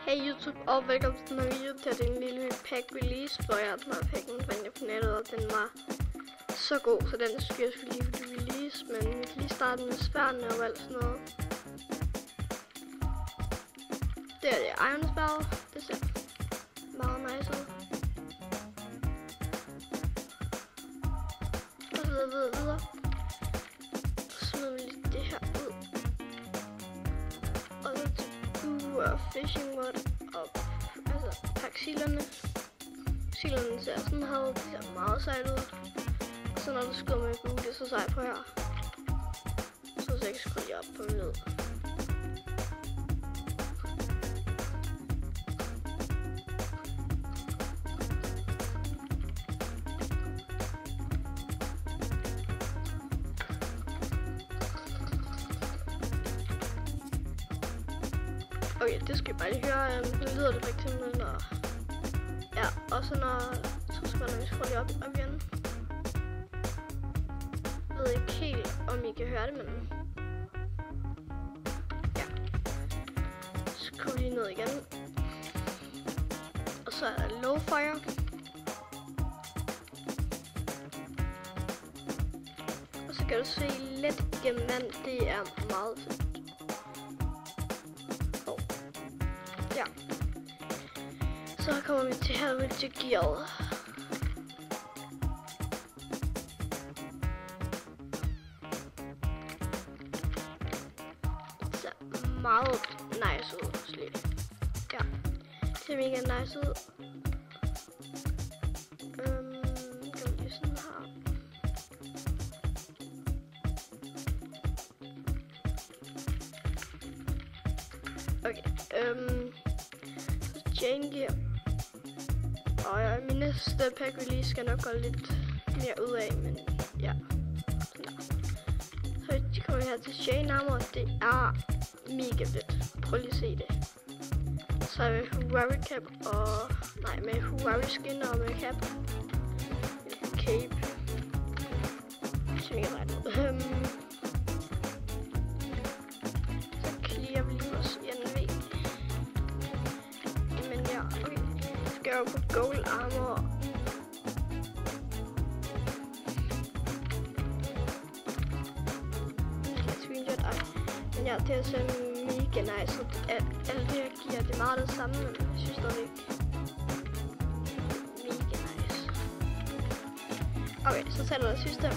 Hey YouTube, og velkommen til den her video. Det er en lille pack release, hvor jeg den her packen fandt jeg på nettet, og den var så god, så den skulle jeg lige for release, men vi kan lige starte med sværene og alt sådan noget. Det er det Iron Spell, det ser meget nice ud. Og så videre. Så smider vi lige det her ud. Og så til fishing rod og altså paksilerne. Silerne ser sådan her ud, det ser meget sejt ud. Og så når du skyder med bue, det er så sejt på her. Så 6 skruer jeg op på ned. Okay, det skal jeg bare lige høre. Nu lyder det rigtig simpelthen, og ja, og så når 2 sekunder, vi skruer lige op igen. Jeg ved ikke helt, om I kan høre det, men ja. Skru lige ned igen. Og så er der low fire. Og så kan du se lidt igennem vand, det er meget fedt. Ja. Så kommer vi til Helvete Gear. Det ser meget nice ud, slet. Ja, det ser mega nice ud. Kan vi lige sådan her. Okay, chain gear. Og ja, min næste pack release skal nok gå lidt mere ud af, men ja. Så kommer vi her til chain armor. Det er mega fedt. Prøv lige at se det. Så har vi Huari cap og nej, med Huari skin og med cap. Cape. Så mega ret ud. Så clear vi lige vores NV. Skal jeg på gold armor. Men ja, det er så mega nice. Alt det her giver det meget det samme, men jeg synes stadig mega nice. Okay, så tager det sidste.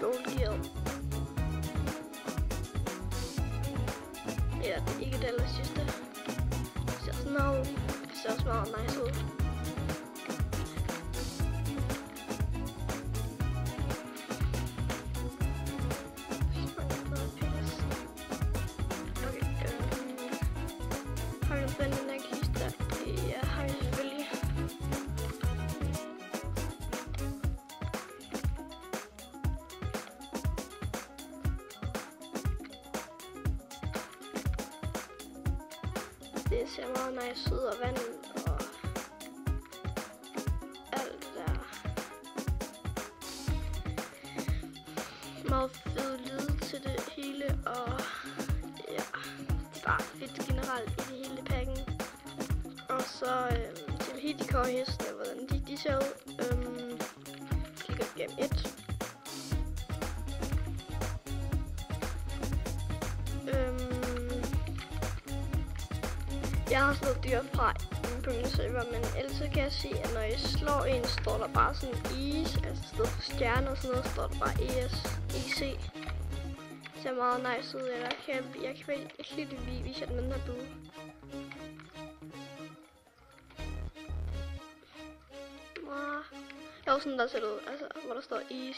Gold gear. Ja, det er ikke det aller sidste. No, det ser også meget nice ud. Okay, har vi noget spændende energister? Ja, har vi selvfølgelig. Det ser meget nice ud, og vand og alt det der. Meget fed lyd til det hele, og ja, det er bare fedt generelt i det hele pakken. Og så til Hidikor hestene, hvordan de ser ud. Kigger igennem 1. Jeg har slået dyr fra på min server, men ellers kan jeg se, at når jeg slår en, står der bare sådan is, altså i stedet for stjerner og sådan noget, står der bare EC. Det ser meget nice ud, eller jeg kan lige det vise jer den her bue. Jeg har sådan der ser ud, altså hvor der står is.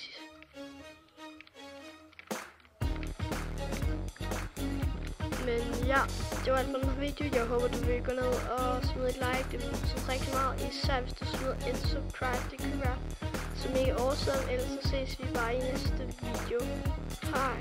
Men ja, det var alt for den her video. Jeg håber, du vil gå ned og smide et like. Det vil betyde rigtig meget, især hvis du smider et subscribe. Det kan være så mega awesome. Ellers så ses vi bare i næste video. Hej.